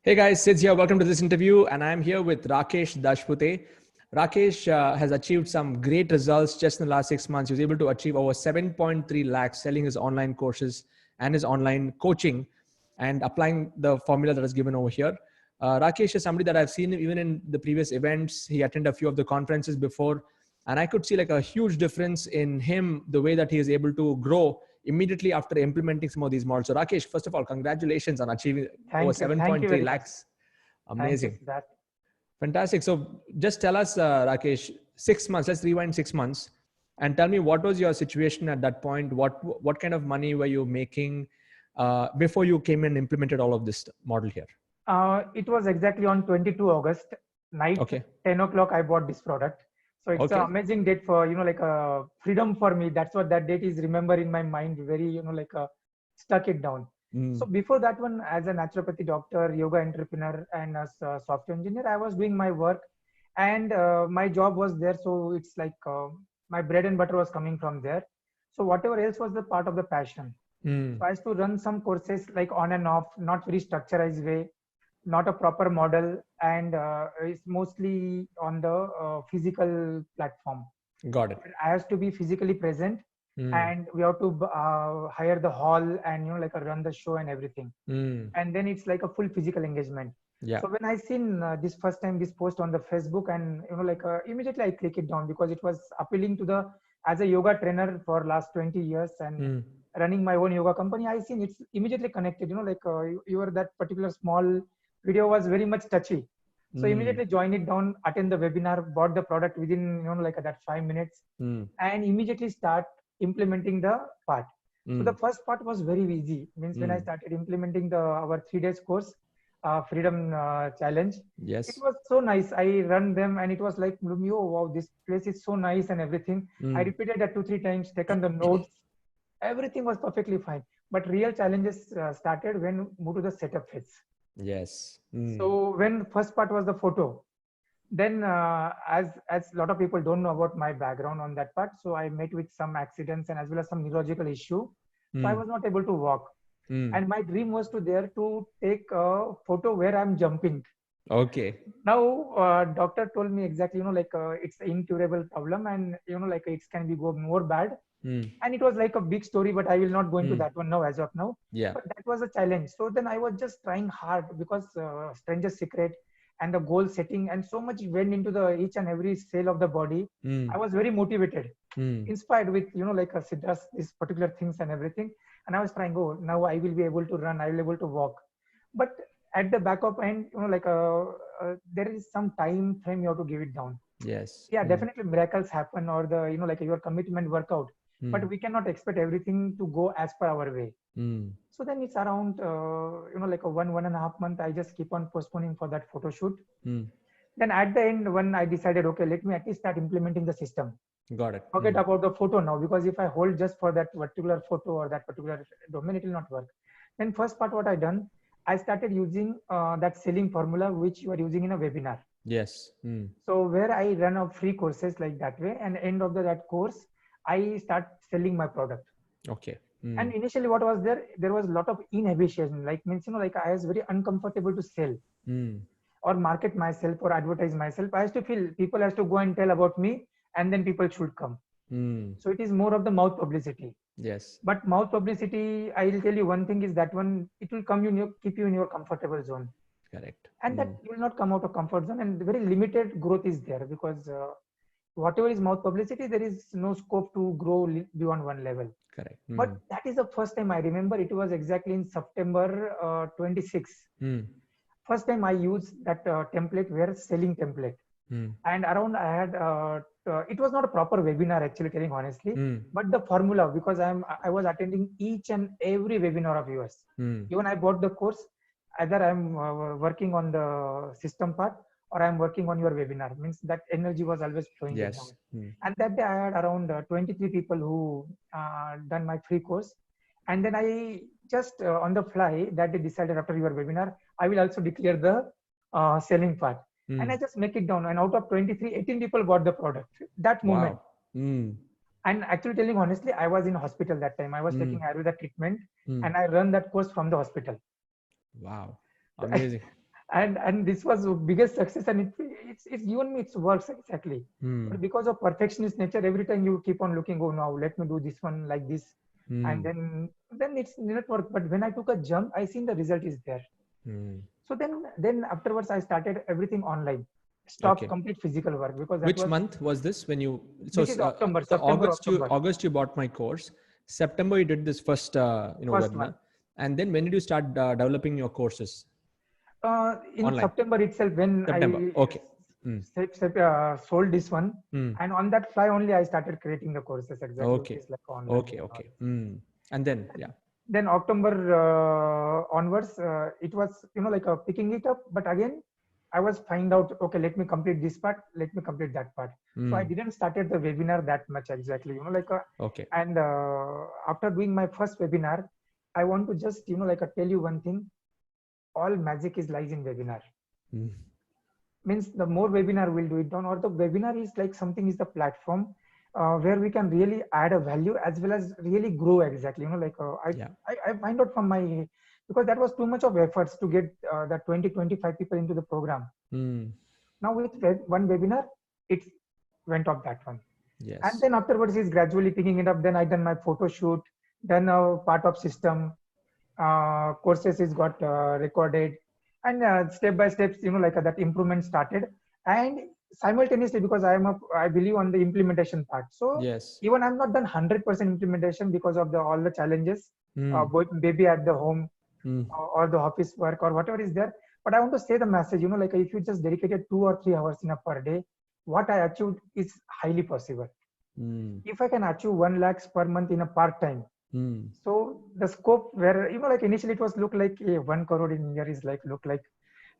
Hey guys, Sid's here. Welcome to this interview. And I'm here with Rakesh Dashpute. Rakesh has achieved some great results just in the last 6 months. He was able to achieve over 7.3 lakhs selling his online courses and his online coaching and applying the formula that is given over here. Rakesh is somebody that I've seen even in the previous events. He attended a few of the conferences before, and I could see like a huge difference in him, the way that he is able to grow immediately after implementing some of these models. So Rakesh, first of all, congratulations on achieving over Thank you 7.3 very much. lakhs. Thank you Amazing. for that. Fantastic. So just tell us, Rakesh, 6 months, let's rewind 6 months and tell me what was your situation at that point? What kind of money were you making before you came and implemented all of this model here? It was exactly on 22 August night, Okay. 10 o'clock, I bought this product. So it's an Okay. amazing date for, like a freedom for me. That's what that date is remember in my mind, very, stuck it down. So before that one, as a naturopathy doctor, yoga entrepreneur, and as a software engineer, I was doing my work and my job was there. So it's like my bread and butter was coming from there. So whatever else was the part of the passion. So I used to run some courses like on and off, not very structurized way, not a proper model, and it's mostly on the physical platform. Got it. I have to be physically present, and we have to hire the hall and like run the show and everything. And then it's like a full physical engagement. Yeah. So when I seen this first time this post on the Facebook, and immediately I click it down because it was appealing to the as a yoga trainer for last 20 years and running my own yoga company. I seen it's immediately connected. Your that particular small video was very much touchy. So immediately join it down, attend the webinar, bought the product within that 5 minutes, and immediately start implementing the part. So the first part was very easy. Means when I started implementing our 3 days course, Freedom Challenge. Yes. It was so nice. I run them and it was like, oh wow, this place is so nice and everything. I repeated that 2-3 times, taken the notes. Everything was perfectly fine. But real challenges started when moved to the setup phase. Yes. So when first part was the photo, then as a lot of people don't know about my background on that part, so I met with some accidents and as well as some neurological issue. So I was not able to walk. And my dream was to there to take a photo where I'm jumping. Okay. Now doctor told me exactly it's an incurable problem and it can be go more bad. And it was like a big story, but I will not go into that one now as of now. Yeah. But that was a challenge. So then I was just trying hard because stranger secret and the goal setting and so much went into the each and every cell of the body. I was very motivated, inspired with Siddharth, these particular things and everything. And I was trying, oh, now I will be able to run, I will be able to walk. But at the back of end, there is some time frame you have to give it down. Yes. Yeah, definitely miracles happen or the your commitment work out. But we cannot expect everything to go as per our way. So then it's around like a 1.5 month. I just keep on postponing for that photo shoot. Then at the end, when I decided, okay, let me at least start implementing the system. Got it. Forget about the photo now, because if I hold just for that particular photo or that particular domain, it will not work. Then first part, what I done, I started using that selling formula which you are using in a webinar. Yes. So where I run a free courses like that way, and end of that course, I start selling my product. Okay. And initially, what was there? There was a lot of inhibition. Like means like I was very uncomfortable to sell or market myself or advertise myself. I used to feel people has to go and tell about me, and then people should come. So it is more of the mouth publicity. Yes. But mouth publicity, I will tell you one thing is that one, it will come keep you in your comfortable zone. Correct. And that you will not come out of comfort zone, and very limited growth is there because whatever is mouth publicity, there is no scope to grow beyond one level. Correct. But that is the first time I remember. It was exactly in September 26. First time I used that template where selling template. And around I had it was not a proper webinar actually, telling honestly, but the formula, because I was attending each and every webinar of yours. Even I bought the course, either I'm working on the system part or I'm working on your webinar. Means that energy was always flowing in. Yes. And that day I had around 23 people who done my free course. And then I just on the fly that day decided after your webinar, I will also declare the selling part. And I just make it down. And out of 23, 18 people bought the product that moment. Wow. And actually telling honestly, I was in hospital that time. I was taking Ayurveda treatment and I run that course from the hospital. Wow. Amazing. And this was the biggest success, and it's given me its works exactly. But because of perfectionist nature, every time you keep on looking, oh now let me do this one like this, and then it's not work. But when I took a jump, I seen the result is there. So then afterwards I started everything online, stopped Okay. complete physical work, because that Which was, month was this when you? this is October, September, October. August you bought my course. September you did this first First webinar, month. and then when did you start developing your courses In online? September itself, when September. I Okay. sold this one, and on that fly only I started creating the courses exactly, which Okay. is like online. Okay. And all. Okay. And then yeah. Then October onwards, it was like picking it up. But again, I was find out, okay, let me complete this part, let me complete that part. So I didn't started the webinar that much exactly, Okay. and after doing my first webinar, I want to just tell you one thing: all magic is lies in webinar. Means the more webinar we'll do it down, or the webinar is like something is the platform where we can really add a value as well as really grow exactly. Yeah. I find out from my, because that was too much of efforts to get that 20-25 people into the program. Now with one webinar, it went up that one. And Yes. then afterwards is gradually picking it up. Then I done my photo shoot, then part of system, courses is got recorded, and step by steps, that improvement started. And simultaneously, because I believe on the implementation part. So Yes. even I'm not done 100% implementation because of all the challenges, baby at the home, or the office work or whatever is there. But I want to say the message, if you just dedicated 2 or 3 hours in a per day, what I achieved is highly possible. If I can achieve 1 lakhs per month in a part time, so the scope where, initially it was look like a 1 crore in a year is like look like,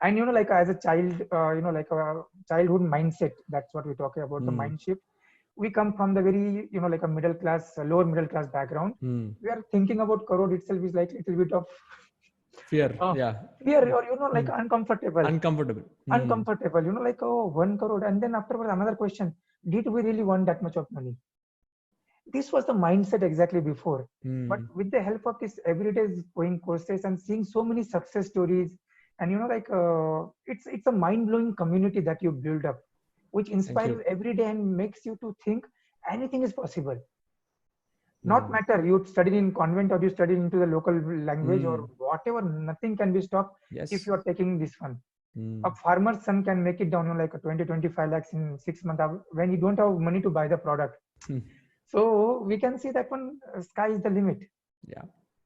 and like as a child, like a childhood mindset, that's what we're talking about, the mind shift. We come from the very, like a middle class, lower middle class background. We are thinking about crore itself is like little bit of Fear. Yeah. fear, or like uncomfortable. Uncomfortable. Uncomfortable, like, oh, 1 crore. And then afterwards another question: did we really want that much of money? This was the mindset exactly before. But with the help of this everyday going courses and seeing so many success stories, and like it's a mind-blowing community that you build up, which Thank inspires you. you every day and makes you to think anything is possible. Not matter you studied in convent or you studied into the local language or whatever, nothing can be stopped if Yes. you are taking this one. A farmer's son can make it down like a 20-25 lakhs in 6 months when you don't have money to buy the product. So we can see that one, sky is the limit. Yeah.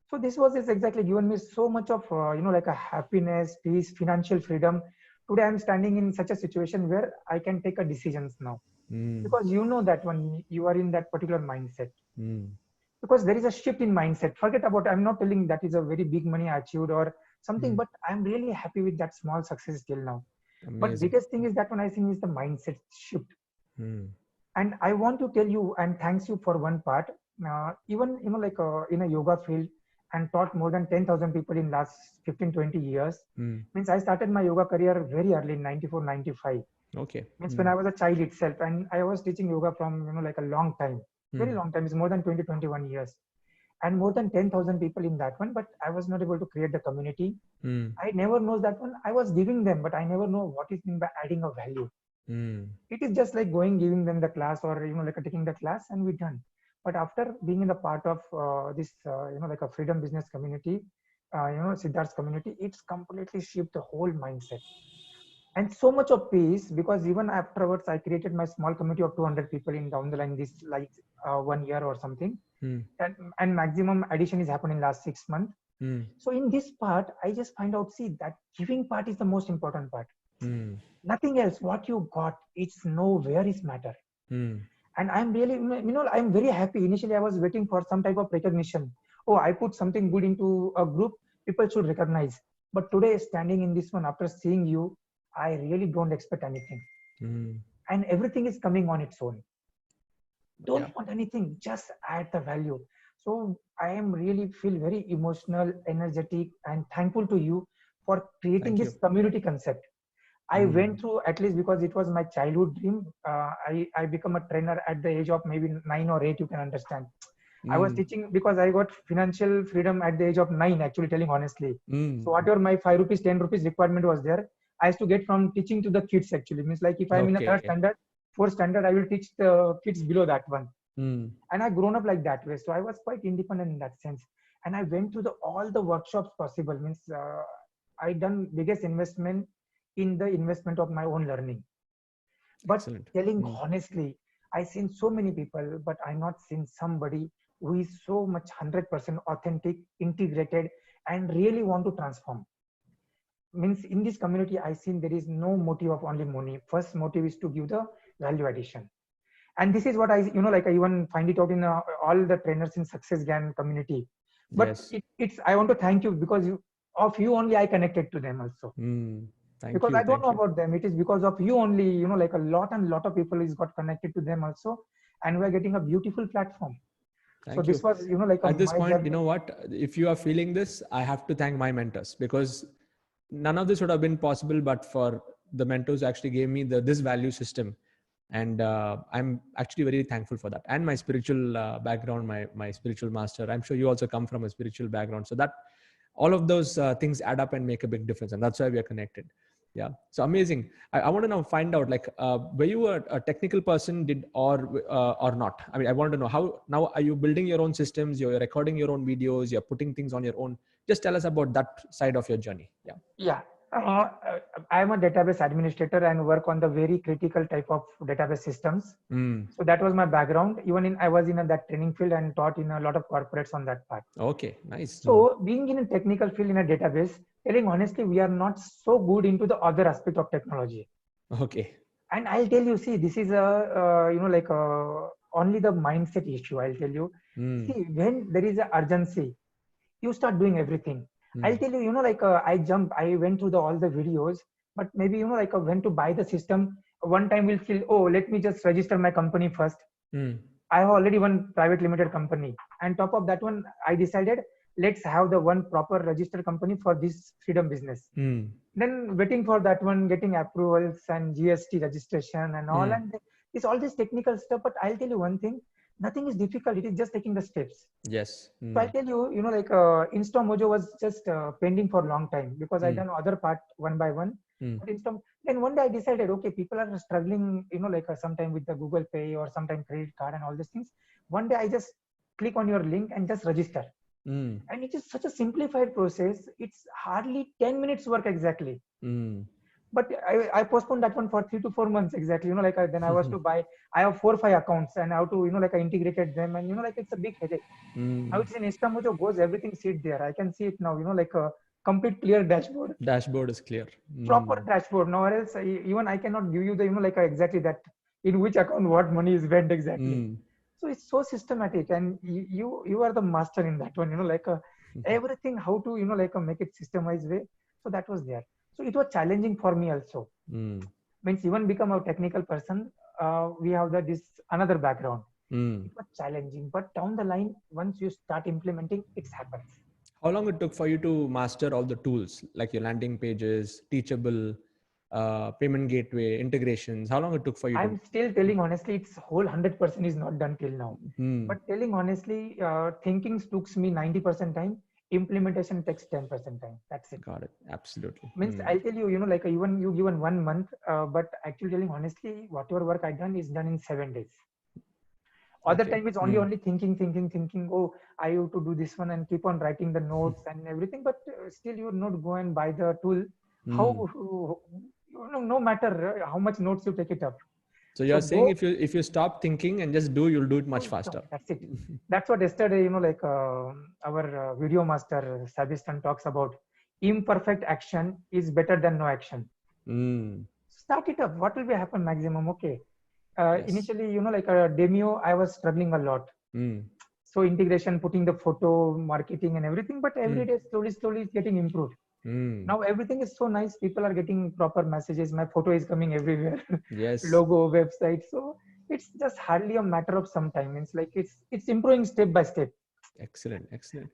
So this was exactly given me so much of like a happiness, peace, financial freedom. Today I'm standing in such a situation where I can take a decisions now, because that when you are in that particular mindset, because there is a shift in mindset. Forget about, I'm not telling that is a very big money I achieved or something, but I'm really happy with that small success till now. But Amazing. biggest thing is that one I think is the mindset shift. And I want to tell you and thanks you for one part. Even like in a yoga field, and taught more than 10,000 people in last 15-20 years. Means I started my yoga career very early in 94-95. Okay. Means when I was a child itself, and I was teaching yoga from like a long time, very long time. It's more than 20-21 years, and more than 10,000 people in that one. But I was not able to create the community. I never knows that one. I was giving them, but I never know what is mean by adding a value. It is just like going, giving them the class, or like taking the class and we done. But after being in the part of this like a freedom business community, Siddharth's community, it's completely shifted the whole mindset. And so much of peace, because even afterwards I created my small community of 200 people in down the line, this like 1 year or something. And maximum addition is happening last 6 months. So in this part, I just find out, see, that giving part is the most important part. Nothing else. What you got, it's nowhere is matter. And I'm really, I'm very happy. Initially, I was waiting for some type of recognition. Oh, I put something good into a group, people should recognize. But today, standing in this one, after seeing you, I really don't expect anything. And everything is coming on its own. Don't want anything, just add the value. So I am really feel very emotional, energetic, and thankful to you for creating Thank you. this community concept. I went through, at least because it was my childhood dream. I become a trainer at the age of maybe 9 or 8. You can understand. I was teaching because I got financial freedom at the age of 9. Actually, telling honestly. So whatever my 5 rupees, 10 rupees requirement was there, I used to get from teaching to the kids actually. Means like if I'm in a third Okay. standard, fourth standard, I will teach the kids below that one. Mm. And I grown up like that way. So I was quite independent in that sense. And I went through all the workshops possible. Means I done biggest investment in the investment of my own learning. But Excellent. telling honestly, I seen so many people, but I not seen somebody who is so much 100% authentic, integrated, and really want to transform. Means in this community, I seen there is no motive of only money. First motive is to give the value addition. And this is what I, like I even find it out in all the trainers in Success Gang community. But Yes. it's, I want to thank you because of you only I connected to them also. Mm. Thank Because you. I don't Thank know you. about them. It is because of you only, like a lot of people is got connected to them also. And we're getting a beautiful platform. So Thank this you. was, like At this my point, you journey. know what? If you are feeling this, I have to thank my mentors, because none of this would have been possible but for the mentors who actually gave me this value system. And I'm actually very thankful for that. And my spiritual background, my spiritual master. I'm sure you also come from a spiritual background. So that all of those things add up and make a big difference. And that's why we are connected. Yeah. So amazing. I want to now find out, like, were you a technical person or not? I mean, I want to know how now are you building your own systems, you're recording your own videos, you're putting things on your own. Just tell us about that side of your journey. Yeah. Yeah. I'm a database administrator and work on the very critical type of database systems. Mm. So that was my background. Even I was in that training field and taught in a lot of corporates on that part. Okay. Nice. Mm. So being in a technical field in a database, telling honestly, we are not so good into the other aspect of technology. Okay. And I'll tell you, see, this is like only the mindset issue. I'll tell you. Mm. See, when there is an urgency, you start doing everything. I'll tell you, like I went through all the videos, but maybe, like when to buy the system, one time we'll feel, oh, let me just register my company first. Mm. I have already one private limited company. And top of that one, I decided, let's have the one proper registered company for this freedom business. Mm. Then waiting for that one, getting approvals and GST registration and all. Mm. And it's all this technical stuff. But I'll tell you one thing, nothing is difficult. It is just taking the steps. Yes. So I'll Mm. tell you, like InstaMojo was just pending for a long time because I Mm. done other part one by one. Mm. But then one day I decided, okay, people are struggling, like sometime with the Google Pay or sometime credit card and all these things. One day I just click on your link and just register. Mm. And it is such a simplified process. It's hardly 10 minutes work exactly. Mm. But I postponed that one for 3 to 4 months exactly. Like then I was to buy, I have 4 or 5 accounts and how to, like I integrated them and, like it's a big headache. Now Mm. it's in InstaMojo goes, everything sit there. I can see it now, like a complete clear dashboard, Dashboard is clear. proper Mm. dashboard. Now or else even I cannot give you the, like exactly that in which account what money is went exactly. Mm. So it's so systematic and you are the master in that one, like everything how to, like make it systemized way. So that was there. So it was challenging for me also. Mm. Means even become a technical person, we have this another background. Mm. It was challenging, but down the line, once you start implementing, it happens. How long it took for you to master all the tools, like your landing pages, Teachable, payment gateway, integrations? How long it took for you to? I'm still telling honestly, it's whole 100% is not done till now. Mm. But telling honestly, thinking took me 90% time. Implementation takes 10% time. That's it. Got it. Absolutely. Means Mm. I'll tell you, like even you given 1 month, but actually telling honestly, whatever work I done is done in 7 days. Other Okay. time it's Mm. only thinking. Oh, I have to do this one and keep on writing the notes and everything. But still, you not go and buy the tool. How Mm. no matter how much notes you take it up. So So you're saying go. if you stop thinking and just do, you'll do it much faster. That's it. That's what yesterday, like our video master Sabistan talks about. Imperfect action is better than no action. Mm. Start it up. What will be happen maximum? Okay. Yes. Initially, like a demo, I was struggling a lot. Mm. So integration, putting the photo, marketing, and everything. But every Mm. day, slowly, it's getting improved. Mm. Now everything is so nice. People are getting proper messages. My photo is coming everywhere. Yes. Logo, website. So it's just hardly a matter of some time. It's like it's improving step by step. Excellent. Excellent.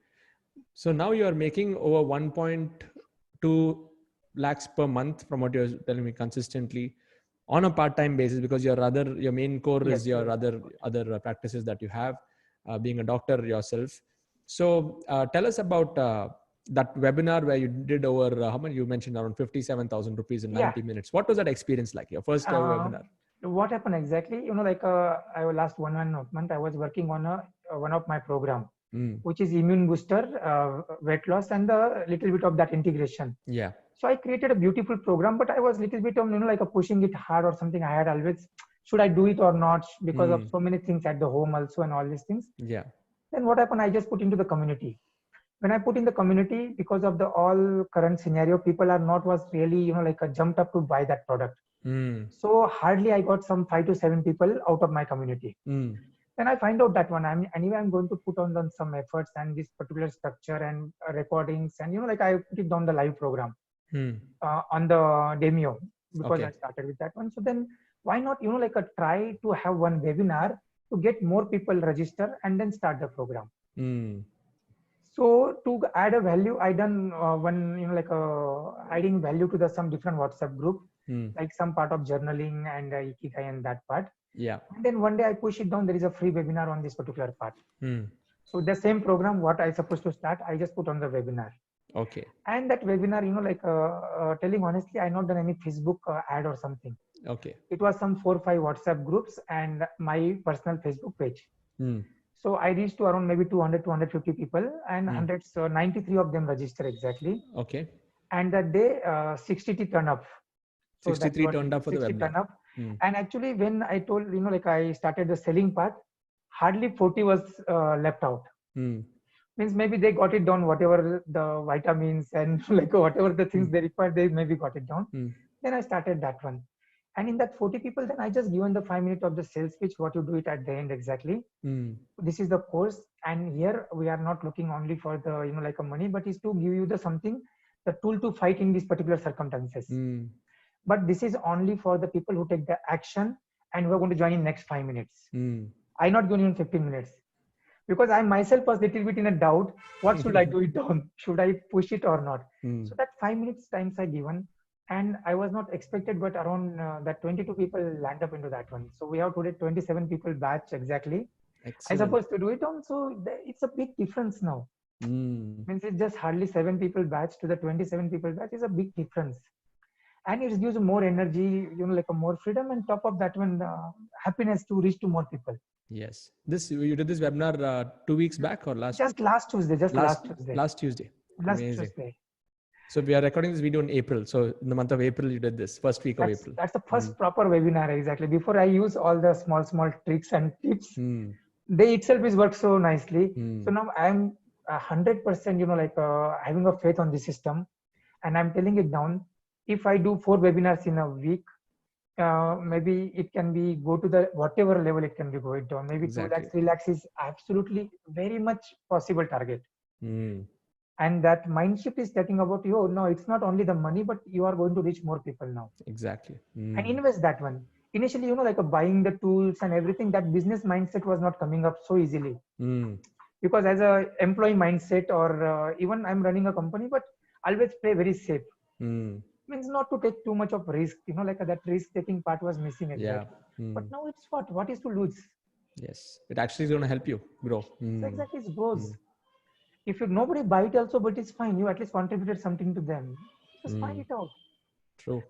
So now you are making over 1.2 lakhs per month, from what you're telling me, consistently on a part-time basis, because your main core is Yes, your yes. other practices that you have, being a doctor yourself. So tell us about that webinar where you did over, how many you mentioned, around 57,000 rupees in Yeah. 90 minutes. What was that experience like? Your first ever webinar? What happened exactly? I last 1.5 month, I was working on one of my program, which is immune booster, weight loss, and a little bit of that integration. Yeah. So I created a beautiful program, but I was a little bit of, pushing it hard or something. I had always, should I do it or not? Because of so many things at the home also and all these things. Yeah. Then what happened? I just put into the community. When I put in the community, because of the all current scenario, people are not was really, jumped up to buy that product. So hardly I got some 5 to 7 people out of my community. Then I find out that one. I'm going to put on some efforts and this particular structure and recordings, and I put it down the live program on the Demio, because I started with that one. So then why not try to have one webinar to get more people register and then start the program. So to add a value, I done one adding value to the some different WhatsApp group, like some part of journaling and Ikigai and that part. Yeah. And then one day I push it down. There is a free webinar on this particular part. So the same program, what I supposed to start, I just put on the webinar. Okay. And that webinar, telling honestly, I not done any Facebook ad or something. Okay. It was some 4 or 5 WhatsApp groups and my personal Facebook page. So I reached to around maybe 200, 250 people, and 93 of them registered exactly. Okay. And that day, 63 turn up. So 63 turned up for the webinar. Turn up. And actually, when I told, I started the selling part, hardly 40 was left out. Means maybe they got it down, whatever the vitamins and whatever the things they required, they maybe got it down. Then I started that one. And in that 40 people, then I just given the 5 minutes of the sales pitch, what you do it at the end exactly. This is the course. And here we are not looking only for the, a money, but is to give you the something, the tool to fight in these particular circumstances. But this is only for the people who take the action and who are going to join in next 5 minutes. I not going in 15 minutes. Because I myself was little bit in a doubt, what should I do it down? Should I push it or not? So that 5 minutes times I given. And I was not expected, but around that 22 people land up into that one. So we have today 27 people batch exactly. Excellent. I supposed to do it on. So it's a big difference now. Means it's just hardly 7 people batch to the 27 people batch is a big difference. And it gives more energy, a more freedom, and top of that one, happiness to reach to more people. Yes. You did this webinar 2 weeks back or last? Just last Tuesday. Last Tuesday. Last Tuesday. Last Amazing. Tuesday. So we are recording this video in April. So in the month of April, you did this first week of April. That's the first proper webinar exactly. Before I use all the small tricks and tips, they itself is worked so nicely. So now I'm 100%, having a faith on the system, and I'm telling it down. If I do 4 webinars in a week, maybe it can be go to the whatever level it can be going down. Maybe 2 lakhs, 3 lakhs is absolutely very much possible target. And that mind shift is talking about you. No, it's not only the money, but you are going to reach more people now. Exactly. And invest that one. Initially, buying the tools and everything, that business mindset was not coming up so easily. Because as a employee mindset, or even I'm running a company, but always play very safe. Means not to take too much of risk, that risk taking part was missing exactly. But now it's what is to lose? Yes, it actually is going to help you grow. So exactly, it grows. If nobody buy it also, but it's fine. You at least contributed something to them. Just find it out. True.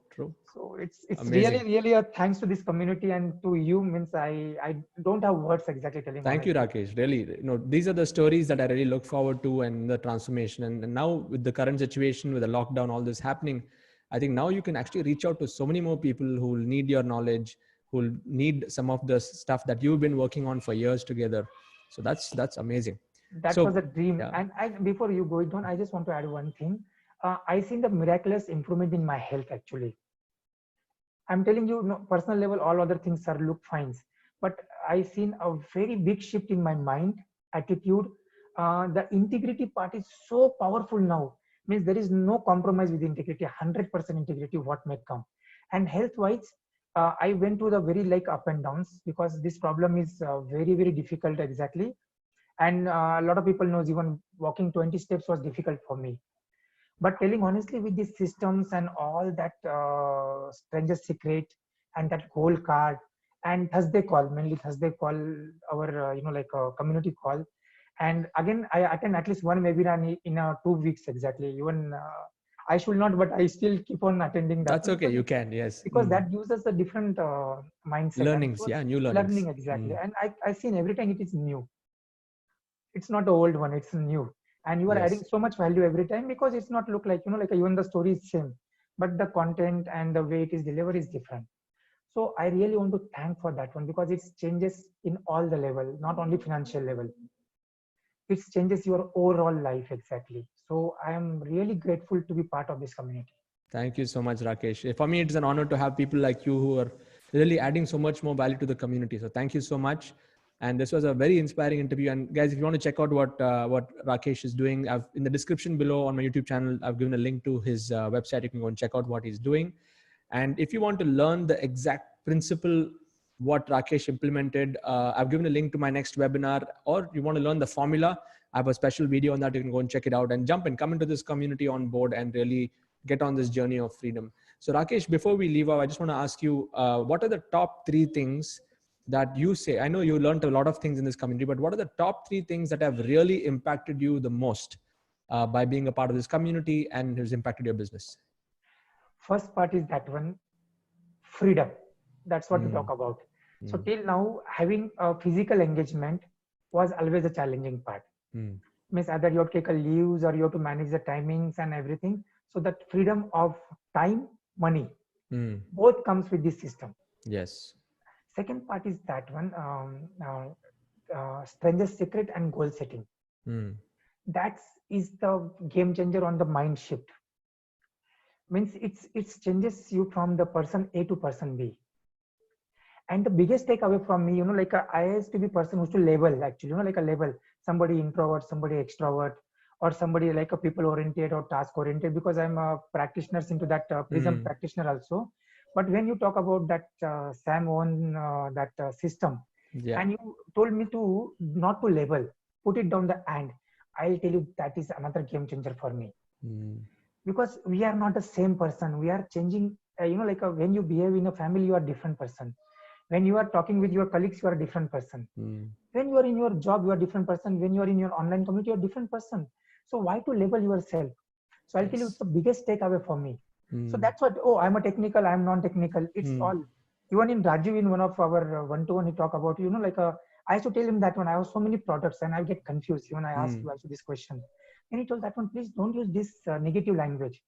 So it's really a thanks to this community and to you. Means I don't have words exactly telling. Thank you, Rakesh. Really, these are the stories that I really look forward to, and the transformation. And now with the current situation, with the lockdown, all this happening, I think now you can actually reach out to so many more people who will need your knowledge, who will need some of the stuff that you've been working on for years together. So that's amazing. That was a dream. Yeah. And before you go on, I just want to add one thing. I seen the miraculous improvement in my health actually. I'm telling you, personal level, all other things are look fine. But I seen a very big shift in my mind, attitude. The integrity part is so powerful now. Means there is no compromise with integrity, 100% integrity, what may come. And health wise, I went through the very up and downs, because this problem is very, very difficult exactly. And a lot of people knows even walking 20 steps was difficult for me. But telling honestly, with these systems and all that stranger secret and that gold card and Thursday call, mainly Thursday call, our community call, And again, I attend at least one webinar in 2 weeks exactly. Even I should not, but I still keep on attending that That's one okay. You can. Yes. because that gives us a different mindset and Learnings. Yeah. New learning learnings. exactly. And I seen every time it is new. It's not the old one, it's new. And you are adding Yes. so much value every time because it's not look like, like even the story is same, but the content and the way it is delivered is different. So I really want to thank for that one because it changes in all the level, not only financial level. It changes your overall life exactly. So I am really grateful to be part of this community. Thank you so much, Rakesh. For me, it's an honor to have people like you who are really adding so much more value to the community. So thank you so much. And this was a very inspiring interview. And guys, if you want to check out what Rakesh is doing, I've in the description below on my YouTube channel, I've given a link to his website. You can go and check out what he's doing. And if you want to learn the exact principle what Rakesh implemented, I've given a link to my next webinar. Or you want to learn the formula, I have a special video on that. You can go and check it out and jump in, come into this community on board and really get on this journey of freedom. So Rakesh, before we leave out, I just want to ask you, what are the top 3 things that you say? I know you learned a lot of things in this community, but what are the top 3 things that have really impacted you the most by being a part of this community and has impacted your business? First part is that one, freedom. That's what we talk about. So till now, having a physical engagement was always a challenging part. Means either you have to take a leaves or you have to manage the timings and everything. So that freedom of time, money, both comes with this system. Yes. Second part is that one, stranger's secret and goal setting. That is the game changer on the mind shift. Means it changes you from the person A to person B. And the biggest takeaway from me, like I used to be person who's to label actually, like a label, somebody introvert, somebody extrovert, or somebody like a people oriented or task oriented, because I'm a practitioner into that prism practitioner also. But when you talk about that Sam own that system, and you told me to not to label, put it down the end, I'll tell you that is another game changer for me. Because we are not the same person. We are changing, like when you behave in a family, you are different person. When you are talking with your colleagues, you are a different person. When you are in your job, you are a different person. When you are in your online community, you are a different person. So why to label yourself? So I'll tell you, it's the biggest takeaway for me. So that's what, I'm a technical, I'm non-technical. It's all. Even in Raju, in one of our one-to-one, he talk about, like I used to tell him that one, I have so many products and I get confused when I ask you also this question. And he told that one, please don't use this negative language.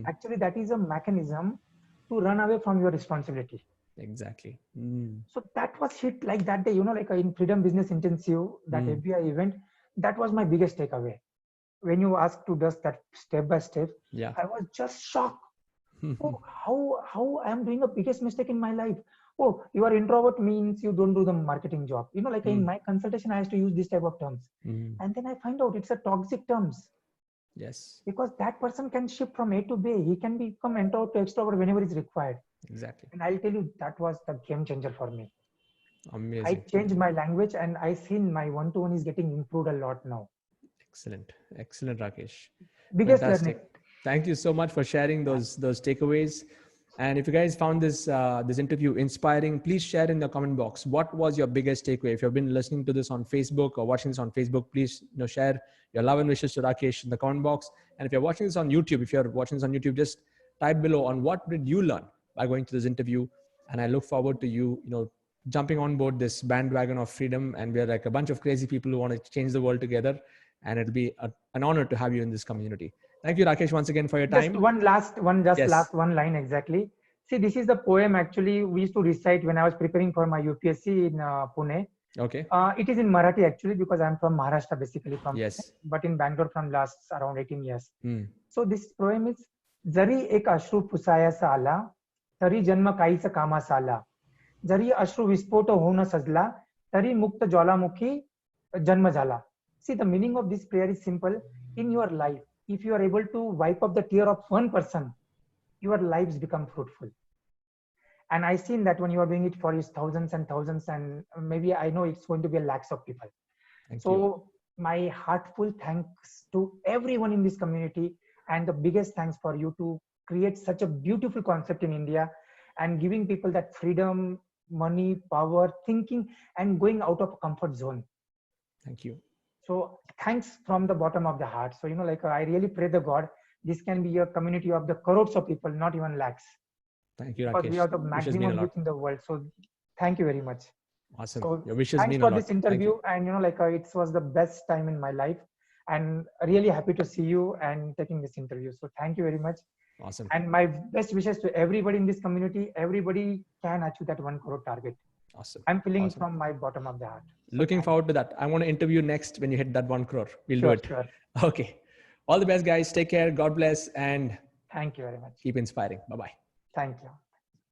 Actually, that is a mechanism to run away from your responsibility. Exactly. So that was hit like that day, like in Freedom Business Intensive, that FBI event, that was my biggest takeaway. When you asked to do that step by step, I was just shocked. Oh, how I am doing a biggest mistake in my life. Oh, you are introvert means you don't do the marketing job. Like in my consultation, I used to use this type of terms. And then I find out it's a toxic terms. Yes. Because that person can shift from A to B. He can become introvert to extrovert whenever it's required. Exactly. And I'll tell you, that was the game changer for me. Amazing. I changed my language and I seen my one-to-one is getting improved a lot now. Excellent. Excellent, Rakesh. Biggest Fantastic. learning. Thank you so much for sharing those takeaways. And if you guys found this this interview inspiring, please share in the comment box. What was your biggest takeaway? If you've been listening to this on Facebook or watching this on Facebook, please share your love and wishes to Rakesh in the comment box. And if you're watching this on YouTube, just type below on what did you learn by going to this interview. And I look forward to you jumping on board this bandwagon of freedom. And we're like a bunch of crazy people who want to change the world together. And it'll be an honor to have you in this community. Thank you, Rakesh, once again for your time. Last one line exactly. See, this is the poem actually we used to recite when I was preparing for my UPSC in Pune. Okay. It is in Marathi actually because I'm from Maharashtra basically from Yes. Pune, but in Bangalore from last around 18 years. So this poem is जरी एक अश्रू पुसायासा आला तरी जन्म काहीच कामासा आला जरी अश्रू विस्फोट होऊन सजला तरी मुक्त ज्वालामुखी जन्म झाला. See, the meaning of this prayer is simple. In your life, if you are able to wipe up the tear of one person, your lives become fruitful. And I seen that when you are doing it for thousands and thousands, and maybe I know it's going to be lakhs of people. Thank you. My heartful thanks to everyone in this community, and the biggest thanks for you to create such a beautiful concept in India and giving people that freedom, money, power, thinking, and going out of a comfort zone. Thank you. So thanks from the bottom of the heart. So, like I really pray the God, this can be a community of the crores of people, not even lakhs, Thank you, because we Rakesh. are the Wishes mean a maximum lot. youth in the world. So thank you very much. Awesome. So Your wishes thanks mean a for lot. this Thank interview. you. And, like it was the best time in my life, and really happy to see you and taking this interview. So thank you very much. Awesome. And my best wishes to everybody in this community. Everybody can achieve that 1 crore target. Awesome. I'm feeling it Awesome. from my bottom of the heart. So Looking forward to that. I want to interview next when you hit that 1 crore. We'll do sure, it. sure. Okay. All the best, guys. Take care. God bless and Thank you very much. keep inspiring. Bye bye. Thank you.